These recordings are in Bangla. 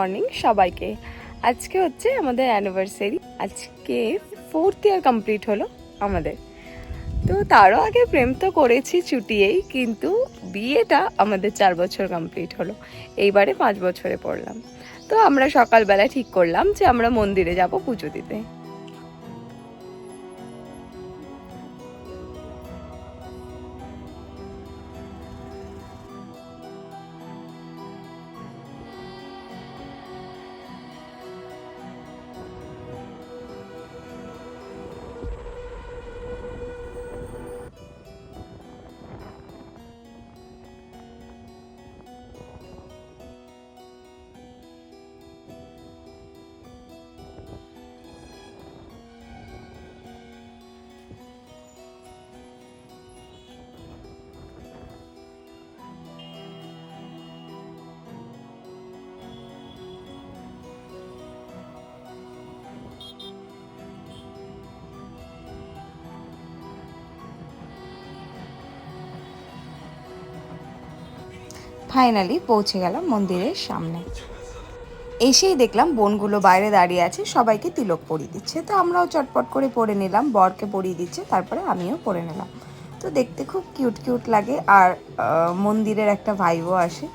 মর্নিং সবাইকে। আজকে হচ্ছে আমাদের অ্যানিভার্সারি, আজকে 4th ইয়ার কমপ্লিট হলো আমাদের। তো তারও আগে প্রেম তো করেছি চুটিয়েই, কিন্তু বিয়েটা আমাদের 4 বছর কমপ্লিট হলো, এইবারে 5 বছরে পড়লাম। তো আমরা সকালবেলা ঠিক করলাম যে আমরা মন্দিরে যাব পুজো দিতে। ফাইনালি পৌঁছে গেলাম মন্দিরের সামনে। এসেই দেখলাম বোনগুলো বাইরে দাঁড়িয়ে আছে, সবাইকে তিলক পরিয়ে দিচ্ছে। তো আমরাও চটপট করে পরে নিলাম, বরকে পরিয়ে দিচ্ছে, তারপরে আমিও পরে নিলাম। তো দেখতে খুব কিউট কিউট লাগে, আর মন্দিরের একটা ভাইবও আসে।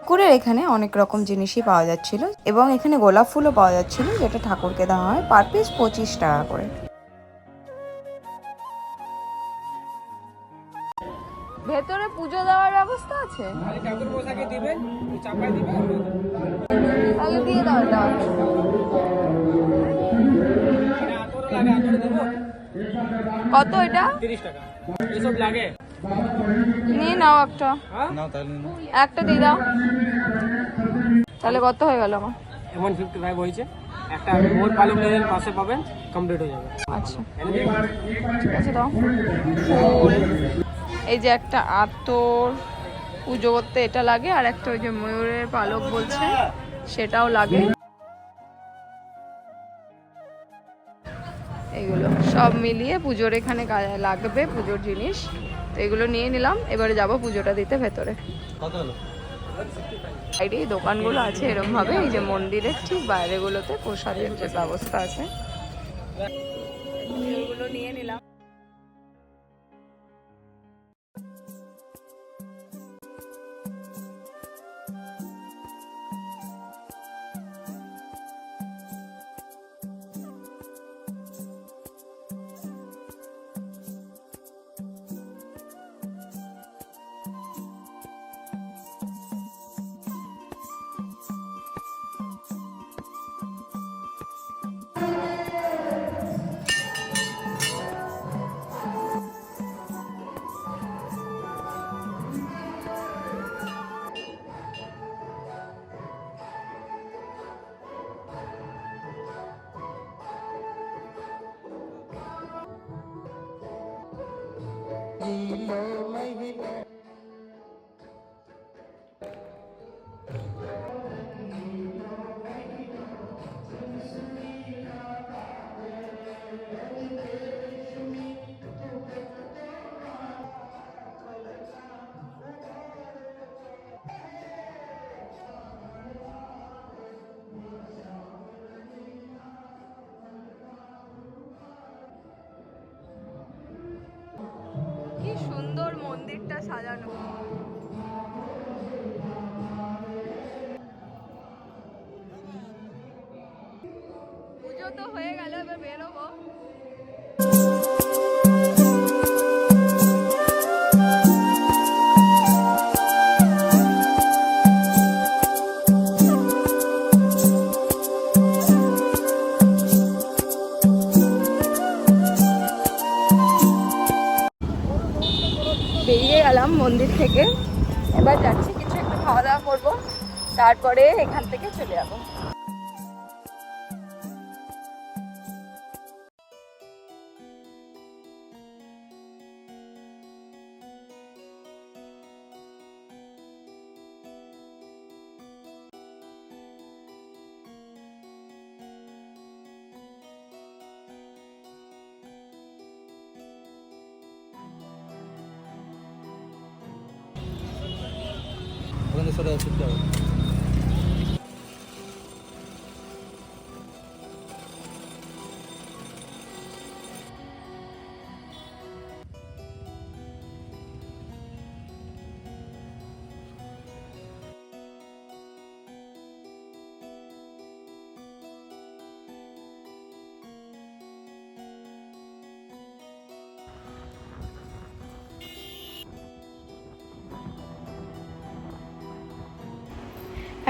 ঠাকুরের এখানে অনেক রকম জিনিসই পাওয়া যাচ্ছিল, এবং এখানে গোলাপ ফুলও পাওয়া যাচ্ছিল, যেটা ঠাকুরকে দেওয়া হয় পার পিস 25 টাকা করে। ভেতরে পুজো দেওয়ার ব্যবস্থা আছে? তাহলে দিয়ে দাও এটা। কত এটা? 30 টাকা। এসব লাগে? নিয়ে নাও একটা। একটা দিয়ে দাও। তাহলে কত হয়ে গেল আমার? 155 হয়েছে। একটা মোর পালি লেভেল পাশে পাবেন, কমপ্লিট হয়ে যাবে। আচ্ছা ঠিক আছে, দাও। ফুল, এই যে একটা আতর, পুজো করতে এটা লাগে, আর একটা ওই যে ময়ূরের পালক বলছে সেটাও লাগে। এগুলো সব মিলিয়ে পুজোর এখানে লাগবে, পুজোর জিনিস। তো এগুলো নিয়ে নিলাম, এবারে যাব পুজোটা দিতে ভেতরে। সাইডে এই দোকানগুলো আছে এরকম ভাবে, এই যে মন্দিরের ঠিক বাইরেগুলোতে প্রসাদের যে ব্যবস্থা আছে, এগুলো নিয়ে নিলাম। কি সুন্দর মন্দিরটা সাজানো। পুজো তো হয়ে গেল, এবার বেরোবো। বেরিয়ে গেলাম মন্দির থেকে, এবার যাচ্ছি কিছু একটু খাওয়া দাওয়া করবো, তারপরে এখান থেকে চলে যাবো। এখানে সরে আসতে হবে।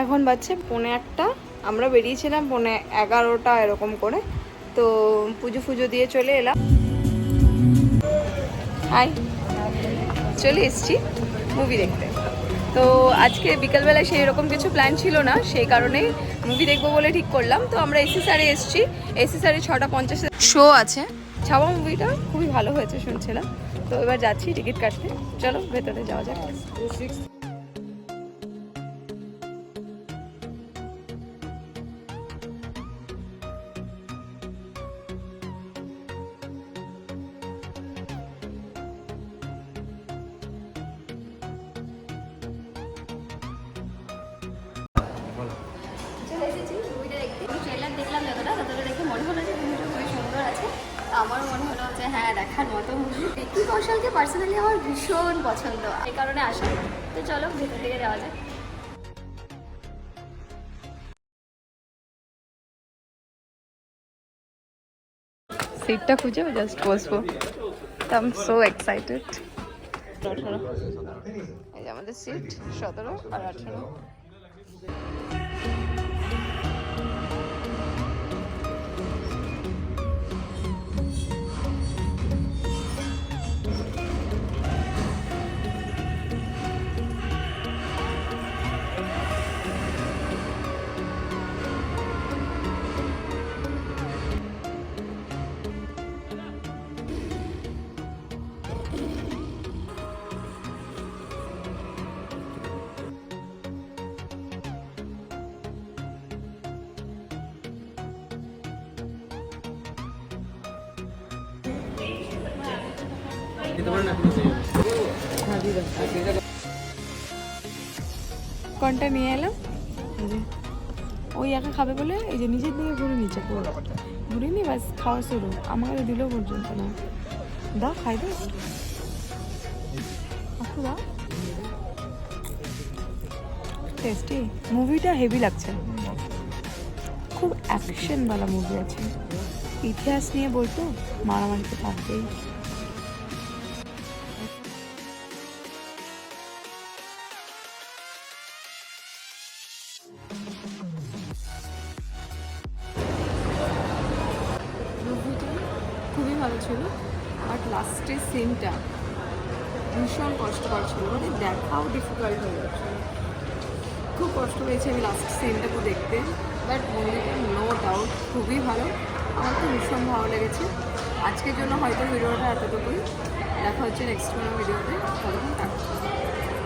এখন বাজছে 1:45, আমরা বেরিয়েছিলাম 11:30 এরকম করে। তো পুজো ফুজো দিয়ে চলে এলাম। হাই, চলে এসছি মুভি দেখতে। তো আজকে বিকালবেলায় সেই রকম কিছু প্ল্যান ছিল না, সেই কারণে মুভি দেখবো বলে ঠিক করলাম। তো আমরা এসি স্যারে এসছি, এসি স্যারে 6:50 শো আছে। ছাওয়া মুভিটা খুবই ভালো হয়েছে শুনছিলাম। তো এবার যাচ্ছি টিকিট কাটতে, চলো ভেতরে যাওয়া যাক। চলে এসেছি মুভিটা দেখতে। ট্রেলার দেখলাম যতটা দেখে মনে হলো যে মুভিটা খুবই সুন্দর আছে। আমারও মনে হলো যে হ্যাঁ দেখার মতো মুভি। ভিকি কৌশলকে পার্সোনালি আমার ভীষণ পছন্দ, এই কারণে আসা। তো চলো ভেতর দিকে যাওয়া যাক। সিটটা খুঁজে জাস্ট বসবো। I am so excited. 18, এই যে আমাদের সিট 17 আর 18। কোনটা নিয়ে এলাম? এই যে ওই একা খাবে বলে এই যে নিজের দিকে ঘুরে নিচে পুরো ঘুরে নি, বাস খাওয়া শুরু। আমাকে দিলেও পর্যন্ত না। দাও খাই দাও, আপু দাও। টেস্টি, মুভিটা হেভি লাগছে, খুব অ্যাকশনওয়ালা মুভি আছে। ইতিহাস নিয়ে বলতো, মারামারিতে থাকবেই। মুভিটা খুবই ভালো ছিল, বাট লাস্টের সিনটা ভীষণ কষ্টকর ছিল, মানে দেখাও ডিফিকাল্ট হয়ে যাচ্ছিল। খুব কষ্ট পেয়েছি আমি লাস্ট সিনটাকে দেখতে, বাট মুভিটা নো ডাউট খুবই ভালো। আমার তো ভীষণ ভালো লেগেছে। আজকের জন্য হয়তো ভিডিওটা এতটুকুই, দেখা হচ্ছে নেক্সট কোনো ভিডিওতে।